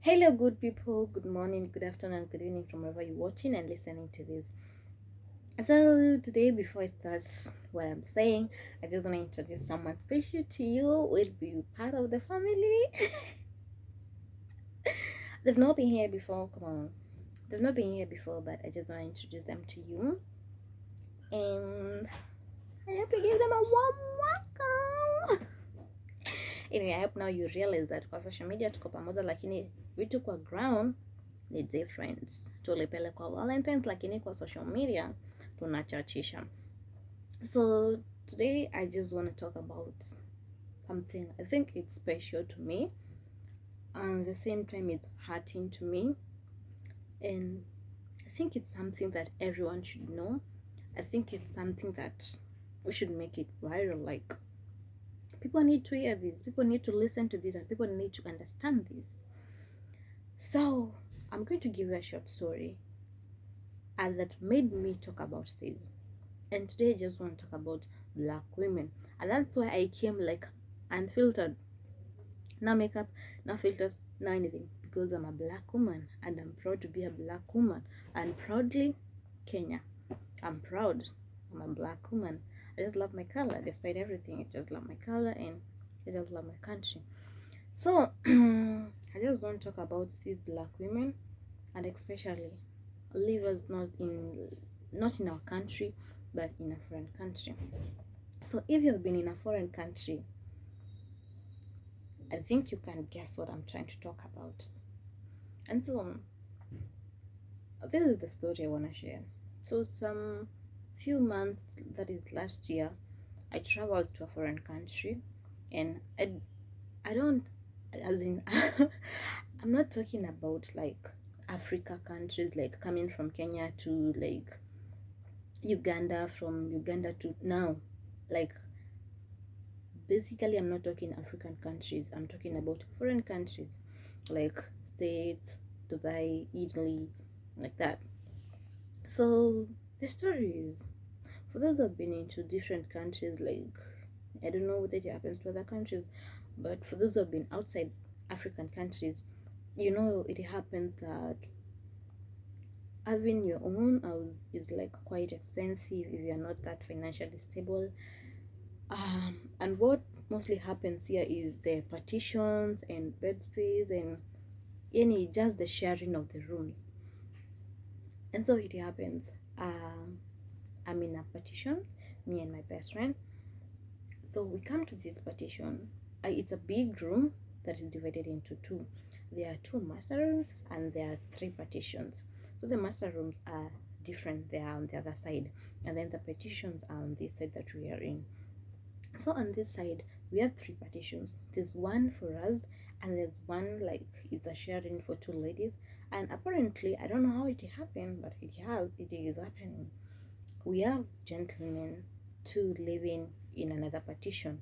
Hello, good people. Good morning, good afternoon, good evening from wherever you're watching and listening to this. So, today, before I start what I'm saying, I just want to introduce someone special to you, will be part of the family. They've not been here before, come on. They've not been here before, but I just want to introduce them to you. And I hope you give them a warm welcome. Anyway, I hope now you realize that kwa social media tuko pamoja, lakini vitu kwa ground ni different. Tulipelekwa Valentine's lakini kwa social media tunachachisha. So today I just want to talk about something I think it's special to me, and at the same time it's hurting to me, and I think it's something that everyone should know. I think it's something that we should make it viral. Like, people need to hear this, people need to listen to this, and people need to understand this. So I'm going to give you a short story and that made me talk about this. And today I just want to talk about black women, and that's why I came like unfiltered, no makeup, no filters, no anything, because I'm a black woman and I'm proud to be a black woman, and proudly Kenya. I'm proud. I'm a black woman. I just love my color despite everything. I just love my color and I just love my country. So I just want to talk about these black women, and especially livers not in our country but in a foreign country. So if you've been in a foreign country, I think you can guess what I'm trying to talk about. And so this is the story I want to share. So some few months, that is last year, I traveled to a foreign country, and I don't, as in I'm not talking about like Africa countries, like coming from Kenya to like Uganda, from Uganda to now, like basically I'm not talking African countries, I'm talking about foreign countries like States, Dubai, Italy, like that. So the story is, for those who have been into different countries, like I don't know whether it happens to other countries, but for those who have been outside African countries, you know it happens that having your own house is like quite expensive if you're not that financially stable. And what mostly happens here is the partitions and bed space and any just the sharing of the rooms. And so it happens. I'm in a partition, me and my best friend. So we come to this partition. It's a big room that is divided into two. There are two master rooms and there are three partitions. So the master rooms are different, they are on the other side, and then the partitions are on this side that we are in. So on this side we have three partitions. There's one for us and there's one like it's a sharing for two ladies, and apparently I don't know how it happened, but it is happening. We have gentlemen two living in another partition.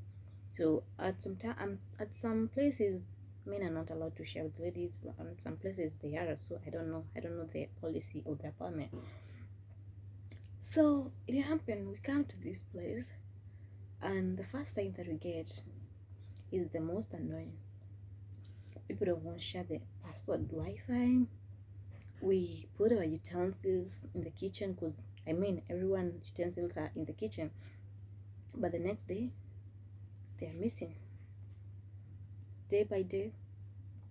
So at some places men are not allowed to share with ladies, but some places they are. So I don't know the policy of the apartment. So it happened, we come to this place, and the first thing that we get is the most annoying. People don't want to share the password Wi-Fi. We put our utensils in the kitchen because everyone's utensils are in the kitchen, but the next day they are missing. Day by day,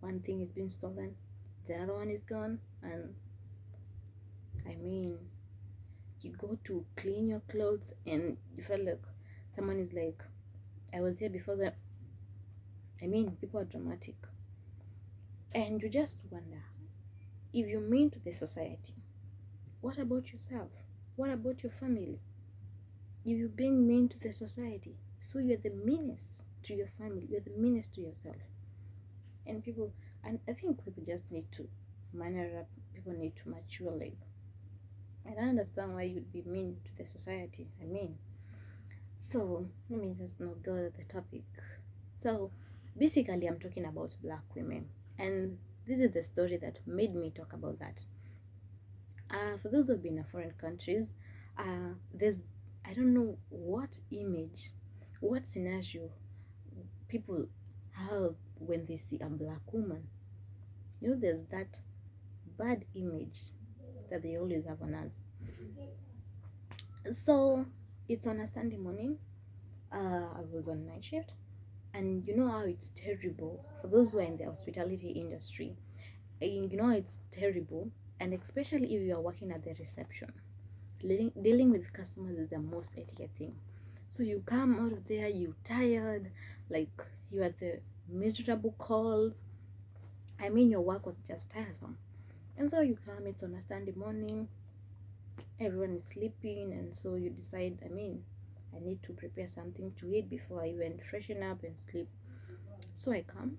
one thing is being stolen, the other one is gone, and you go to clean your clothes and you feel like someone is like, I was here before that. People are dramatic, and you just wonder, if you mean to the society, what about yourself? What about your family? If you're being mean to the society, so you're the meanest to your family, you're the meanest to yourself. And I think people just need to manner up, people need to mature. Like, I don't understand why you'd be mean to the society. So let me just not go to the topic. So basically I'm talking about black women, and this is the story that made me talk about that. For those who have been in foreign countries, there's, I don't know what image, what scenario people have when they see a black woman. there's that bad image that they always have on us. So it's on a Sunday morning. I was on night shift, and you know how it's terrible for those who are in the hospitality industry. You know it's terrible, and especially if you are working at the reception. Dealing with customers is the most etiquette thing. So you come out of there, you tired, like you had the miserable calls. I mean, your work was just tiresome. And so you come, it's on a Sunday morning, everyone is sleeping, and so you decide, I need to prepare something to eat before I even freshen up and sleep. So I come,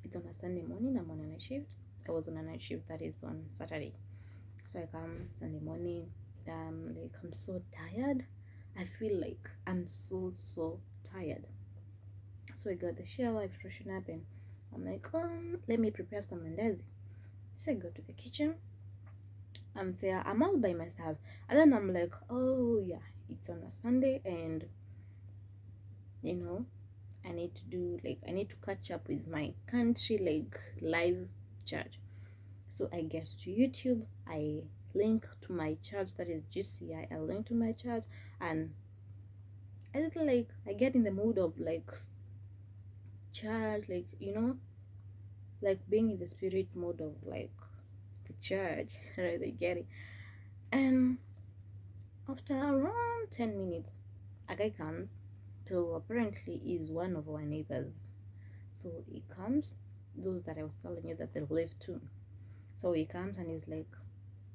it's on a Sunday morning, I'm on a night shift. I was on a night shift, that is on Saturday. So I come Sunday morning, like I'm so tired. I feel like I'm so tired. So I got the shower, I freshen up, and I'm like, let me prepare some mandazi. So I go to the kitchen. I'm there, I'm all by myself, and then I'm like, oh yeah, it's on a Sunday, and I need to catch up with my country, like live church. So I get to YouTube, I link to my church, that is GCI. I link to my church, and I get in the mood of like church, like being in the spirit mode of like the church. Right? I get it. And after around 10 minutes, a guy comes. So apparently is one of our neighbors. So he comes, those that I was telling you that they live too. So he comes and he's like,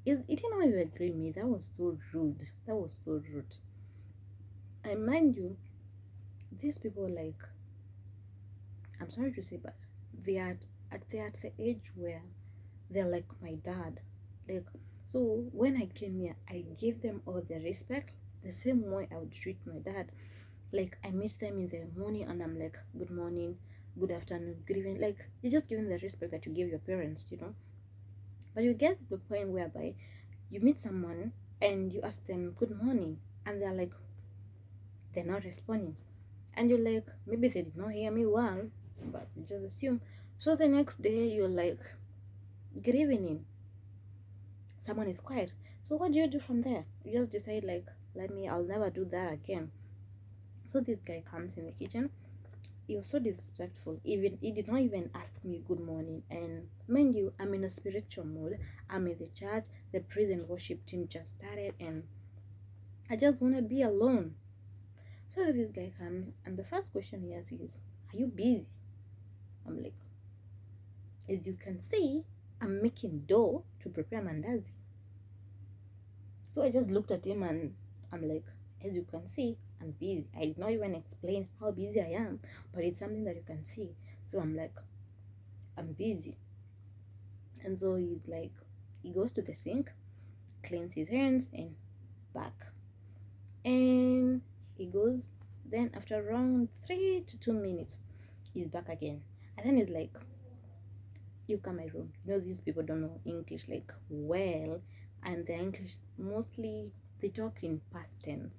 he didn't even greet me. That was so rude. That was so rude. And mind you, these people, like, I'm sorry to say, but they're at the age where they're like my dad. Like, so when I came here, I gave them all the respect, the same way I would treat my dad. Like, I meet them in the morning and I'm like, good morning, good afternoon, good evening. Like, you're just giving the respect that you give your parents. But you get to the point whereby you meet someone and you ask them good morning, and they're not responding, and you're like, maybe they did not hear me well, but you just assume. So the next day you're like, good evening, someone is quiet. So what do you do from there? You just decide, like, I'll never do that again. So this guy comes in the kitchen. He was so disrespectful. Even he did not even ask me good morning. And mind you, I'm in a spiritual mode. I'm in the church. The praise and worship team just started, and I just want to be alone. So this guy comes, and the first question he asks is, "Are you busy?" I'm like, as you can see, I'm making dough to prepare mandazi. So I just looked at him and I'm like, as you can see, I'm busy. I did not even explain how busy I am, but it's something that you can see. So I'm like, I'm busy. And so he's like, he goes to the sink, cleans his hands, and back. And he goes, then after around 3 to 2 minutes, he's back again. And then he's like, you come my room. These people don't know English like well, and their English mostly they talk in past tense.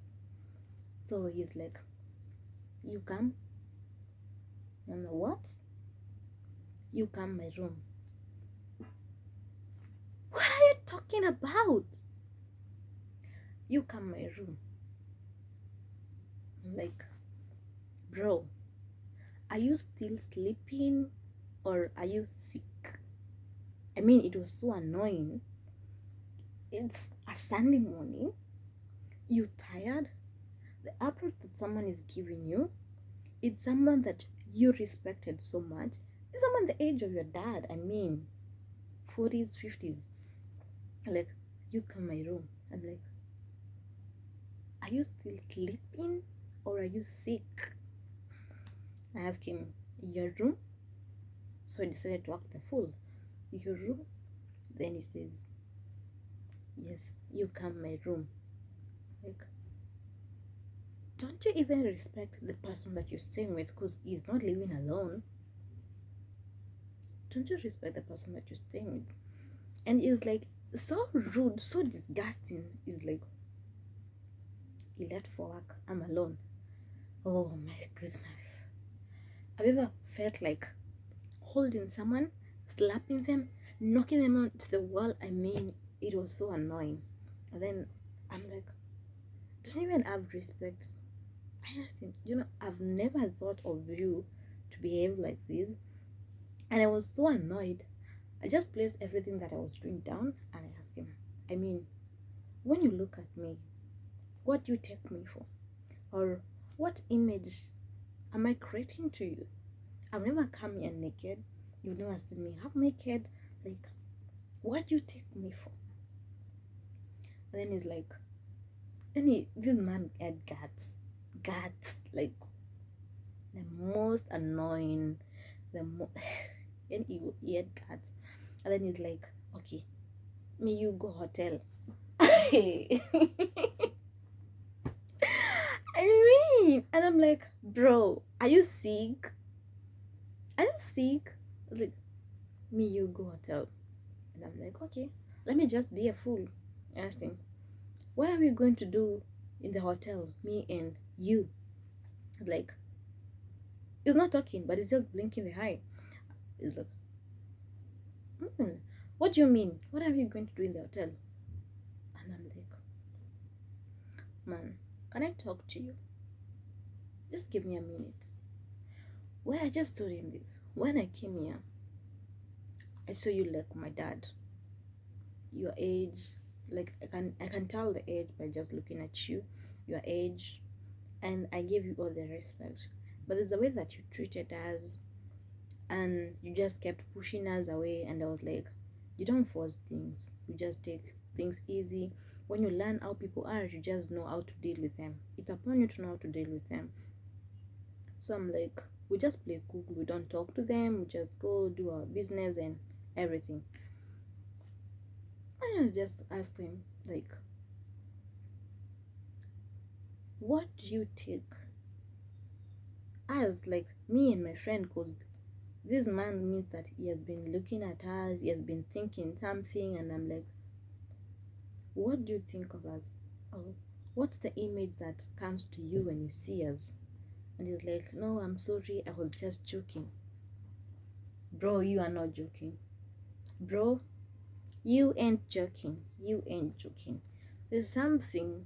So he's like, you come. And what? You come my room. What are you talking about? You come my room. I'm like, bro, are you still sleeping or are you sick? I mean, it was so annoying. It's a Sunday morning. You tired? The approach that someone is giving you, it's someone that you respected so much. It's someone the age of your dad. I mean, 40s, 50s. Like, you come my room. I'm like, are you still sleeping or are you sick? I asked him, your room? So I decided to act the fool. Your room? Then he says, yes, you come my room. Like, don't you even respect the person that you're staying with, because he's not living alone? Don't you respect the person that you're staying with? And it's like so rude, so disgusting. It's like, he left for work, I'm alone. Oh my goodness. Have you ever felt like holding someone, slapping them, knocking them onto the wall. I mean, it was so annoying. And then I'm like, don't even have respect. I just think, I've never thought of you to behave like this. And I was so annoyed. I just placed everything that I was doing down and I asked him, I mean, when you look at me, what do you take me for? Or what image am I creating to you? I've never come here naked. You've never seen me half naked. Like, what do you take me for? And then he's like, this man had guts, like the most annoying, and he had guts. And then he's like, okay, me you go hotel. I mean, and I'm like, bro, are you sick? Are you sick? Like, me you go hotel. And I'm like, okay, let me just be a fool. And I think, what are we going to do in the hotel, me and you? Like, he's not talking, but he's just blinking the eye. He's like, what do you mean? What are we going to do in the hotel? And I'm like, man, can I talk to you? Just give me a minute. Well, I just told him this. When I came here, I saw you like my dad. Your age, like I can tell the age by just looking at you, your age, and I gave you all the respect. But there's a way that you treated us, and you just kept pushing us away. And I was like, you don't force things. You just take things easy. When you learn how people are, you just know how to deal with them. It's upon you to know how to deal with them. So I'm like, we just play cool. We don't talk to them. We just go do our business and everything. I just asked him, like, what do you take as, like, me and my friend? Because this man means that he has been looking at us, he has been thinking something, and I'm like, what do you think of us? Oh, what's the image that comes to you when you see us? And he's like, no, I'm sorry, I was just joking. Bro, you are not joking. Bro, you ain't joking. You ain't joking. There's something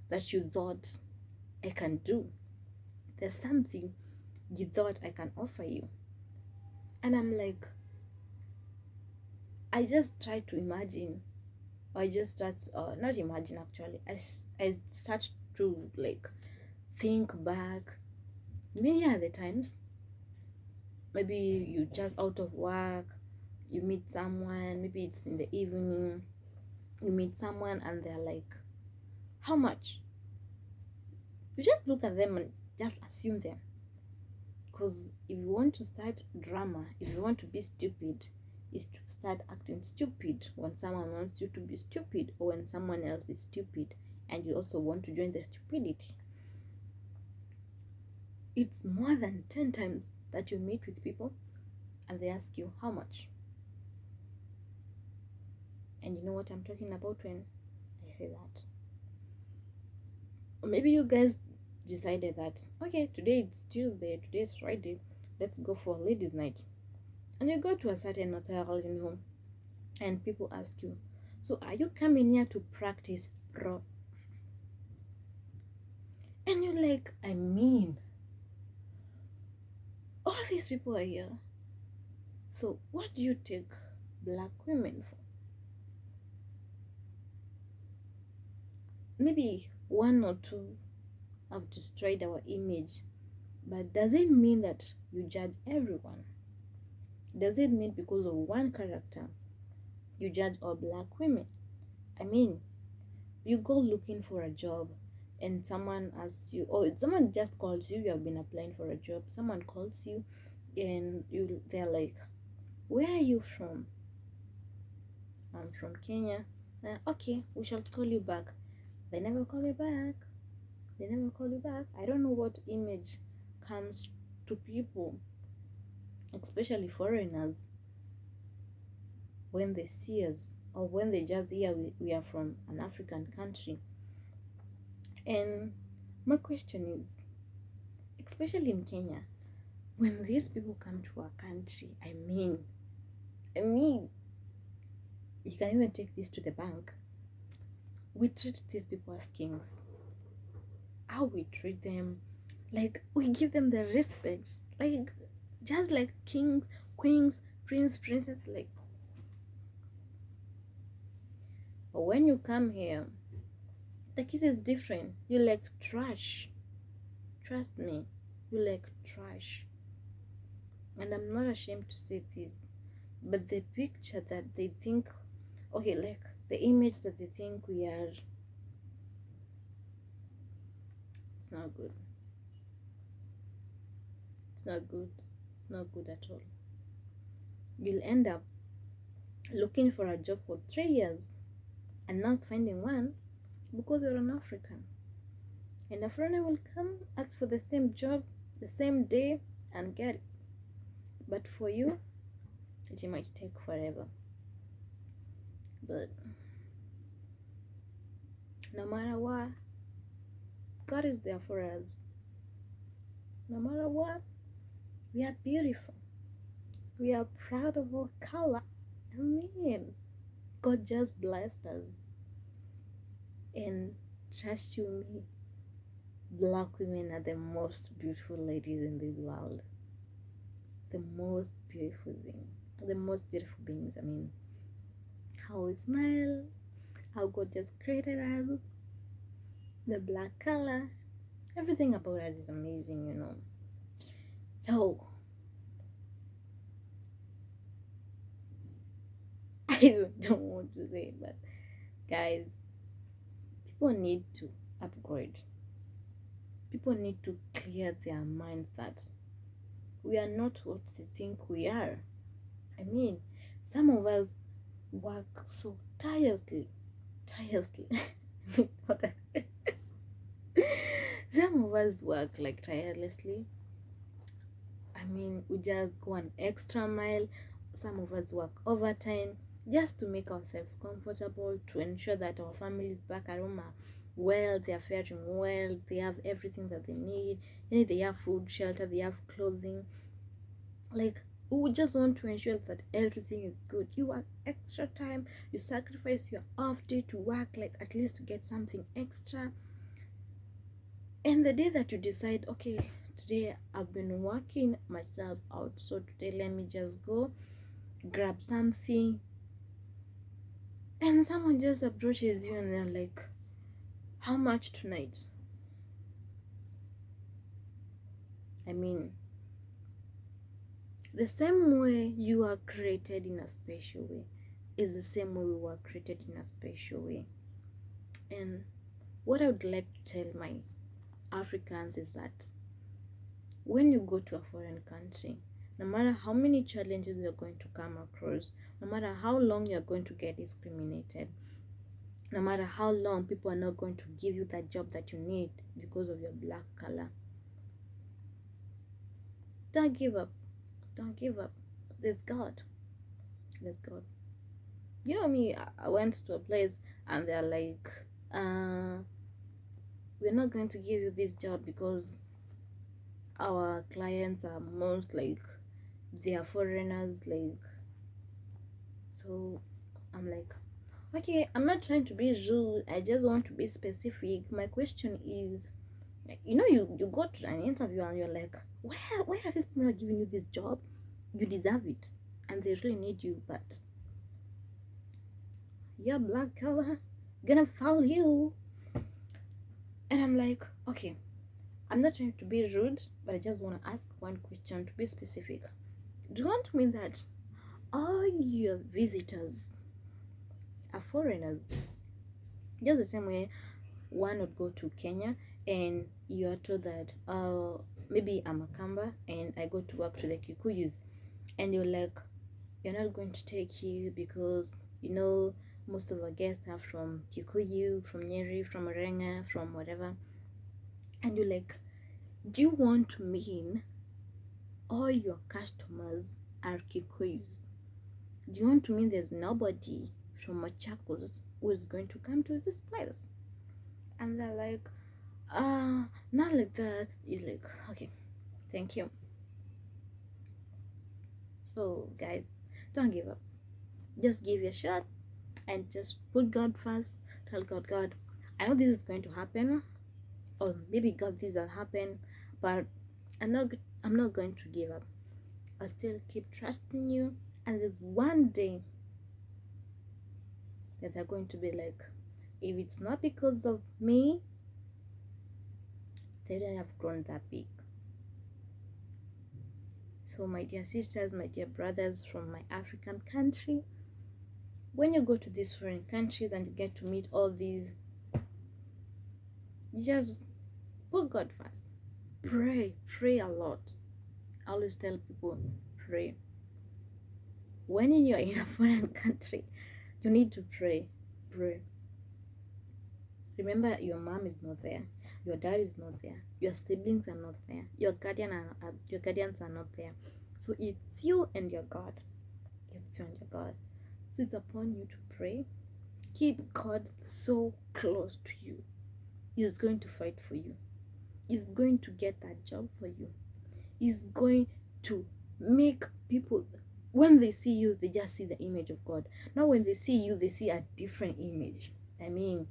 that you thought I can do. There's something you thought I can offer you. And I'm like, I just try to imagine. I just start, not imagine actually. I start to like think back. Many other times, maybe you just out of work, you meet someone, maybe it's in the evening, you meet someone and they're like, how much? You just look at them and just assume them. Because if you want to start drama, if you want to be stupid, is to start acting stupid when someone wants you to be stupid, or when someone else is stupid and you also want to join the stupidity. It's more than 10 times that you meet with people and they ask you how much. And you know what I'm talking about when I say that? Or maybe you guys decided that, okay, today it's Tuesday, today it's Friday, let's go for a ladies' night. And you go to a certain hotel, and people ask you, so are you coming here to practice, bro? And you're like, I mean, all these people are here. So what do you take black women for? Maybe one or two have destroyed our image, but does it mean that you judge everyone? Does it mean because of one character you judge all black women? I mean, you go looking for a job and someone asks you, or someone just calls you, you have been applying for a job, someone calls you and they're like, where are you from? I'm from Kenya. Okay, we shall call you back. They never call you back. They never call you back. I don't know what image comes to people, especially foreigners, when they see us, or when they just hear we are from an African country. And my question is, especially in Kenya, when these people come to our country, I mean, I mean, you can even take this to the bank. We treat these people as kings. How we treat them, like we give them the respect, like just like kings, queens, prince, princess. Like, but when you come here, the kiss is different. You like trash. Trust me, you like trash. And I'm not ashamed to say this, but the picture that they think, okay, like the image that they think we are, it's not good. It's not good. It's not good at all. You'll end up looking for a job for 3 years and not finding one because you're an African. And a foreigner will come, ask for the same job the same day and get it. But for you, it might take forever. But no matter what, God is there for us. No matter what, we are beautiful. We are proud of our color. I mean, God just blessed us. And trust you me, black women are the most beautiful ladies in this world. The most beautiful thing. The most beautiful beings. I mean, how we smile, how God just created us, the black color, everything about us is amazing, you know. So, I don't want to say, but guys, people need to upgrade. People need to clear their minds that we are not what they think we are. I mean, some of us work so tirelessly. Some of us work like tirelessly. I mean, we just go an extra mile. Some of us work overtime just to make ourselves comfortable, to ensure that our families back at home are well, they are faring well, they have everything that they need. They have food, shelter, they have clothing. Like, we just want to ensure that everything is good. You work extra time, you sacrifice your off day to work, like at least to get something extra. And the day that you decide, okay, today I've been working myself out, so today let me just go grab something, and someone just approaches you and they're like, how much tonight? I mean, the same way you are created in a special way is the same way we were created in a special way. And what I would like to tell my Africans is that when you go to a foreign country, no matter how many challenges you're going to come across, no matter how long you're going to get discriminated, no matter how long people are not going to give you that job that you need because of your black color, don't give up. Don't give up. There's God. There's God. You know me, I went to a place and they're like, we're not going to give you this job because our clients are most like, they are foreigners, like. So I'm like, okay, I'm not trying to be rude, I just want to be specific. My question is, you go to an interview and you're like, why are these people not giving you this job? You deserve it and they really need you, but your black color gonna foul you. And I'm like, okay, I'm not trying to be rude, but I just want to ask one question to be specific. Do you want to mean that all your visitors are foreigners? Just the same way one would go to Kenya and you are told that, maybe I'm a Kamba and I go to work to the Kikuyus, and you're like, you're not going to take you because most of our guests are from Kikuyu, from Nyeri, from Orenga, from whatever. And you're like, do you want to mean all your customers are Kikuyus? Do you want to mean there's nobody from Machakos who is going to come to this place? And they're like, not like that. You're like, okay, thank you. So guys, Don't give up. Just give your shot and just put God first. Tell God, God, I know this is going to happen, or maybe God, this will happen, but I'm not I'm not going to give up. I still keep trusting you, and there's one day that they're going to be like, if it's not because of me, they don't have grown that big. So my dear sisters, my dear brothers from my African country, when you go to these foreign countries and you get to meet all these, just put God first. Pray a lot. I always tell people, pray. When you're in a foreign country, you need to pray. Remember, your mom is not there, your dad is not there, your siblings are not there, your guardians are not there. So it's you and your God. So it's upon you to pray. Keep God so close to you. He's going to fight for you. He's going to get that job for you. He's going to make people, when they see you, they just see the image of God. Now when they see you, they see a different image. I mean,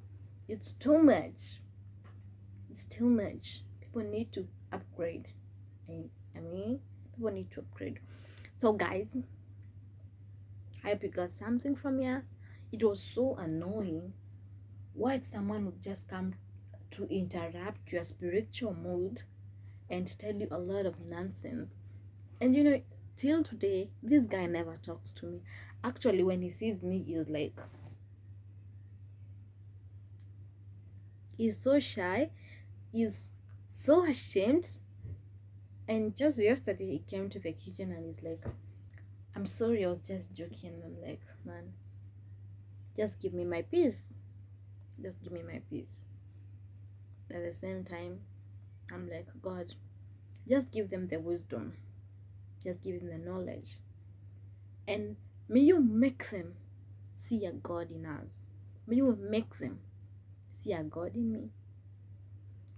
it's too much. People need to upgrade. People need to upgrade. So guys, I hope you got something from here. It was so annoying. Why someone would just come to interrupt your spiritual mood and tell you a lot of nonsense. And till today, this guy never talks to me. Actually, when he sees me, he's so shy, he's so ashamed. And just yesterday, he came to the kitchen and he's like, I'm sorry, I was just joking. I'm like, man, just give me my peace. At the same time, I'm like, God, just give them the wisdom. Just give them the knowledge. And may you make them see a God in us. May you make them see a God in me.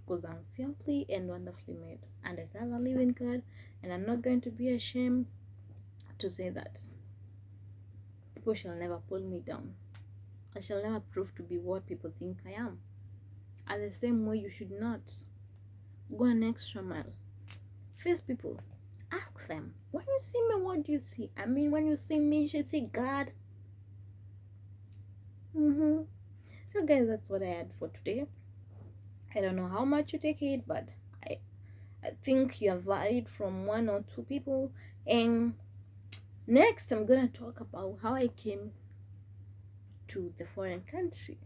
Because I'm fearfully and wonderfully made. And I serve a living God. And I'm not going to be ashamed to say that. People shall never pull me down. I shall never prove to be what people think I am. And the same way, you should not go an extra mile. Face people. Ask them, when you see me, what do you see? I mean, when you see me, you should see God. So guys, that's what I had for today. I don't know how much you take it, but I think you have varied from 1 or 2 people. And next, I'm gonna talk about how I came to the foreign country.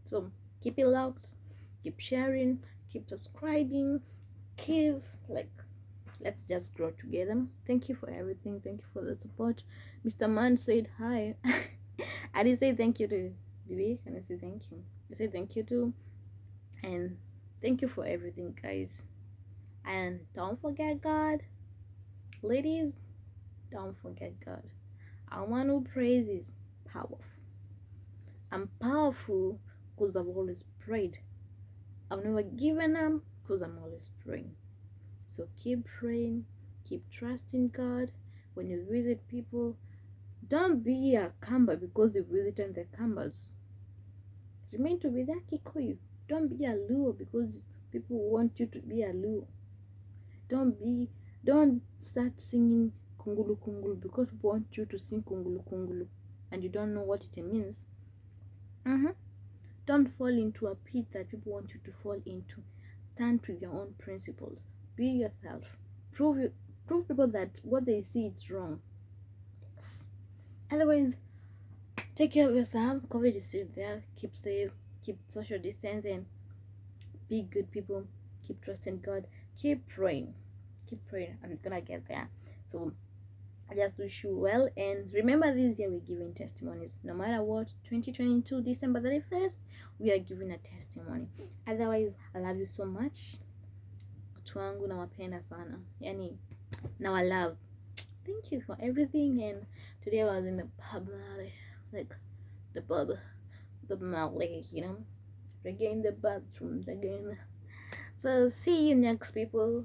So keep it locked, keep sharing, keep subscribing, let's just grow together. Thank you for everything. Thank you for the support. Mr. Man said hi. I didn't say thank you to Bibi. Can I say thank you? I say thank you too. And thank you for everything, guys. And don't forget God. Ladies, don't forget God. I want to praise is powerful. I'm powerful because I've always prayed. I've never given up because I'm always praying. So keep praying, keep trusting God. When you visit people, don't be a Kamba because you visited the Kambas. Remain to be that Kikuyu. Don't be a Luo because people want you to be a Luo. Don't start singing Kungulu Kungulu because people want you to sing Kungulu Kungulu and you don't know what it means. Don't fall into a pit that people want you to fall into. Stand with your own principles. Be yourself. Prove people that what they see it's wrong. Yes. Otherwise, take care of yourself. COVID is still there. Keep safe. Keep social distance and be good people. Keep trusting God. Keep praying. I'm gonna get there. So I just wish you well, and remember this year we're giving testimonies. No matter what, 2022 December 31st, we are giving a testimony. Otherwise, I love you so much. Watu wangu nawapenda sana. Yani, now I love. Thank you for everything. And today I was in the pub, like the pub, the Malay, reggae in the bathroom again. So see you next, people.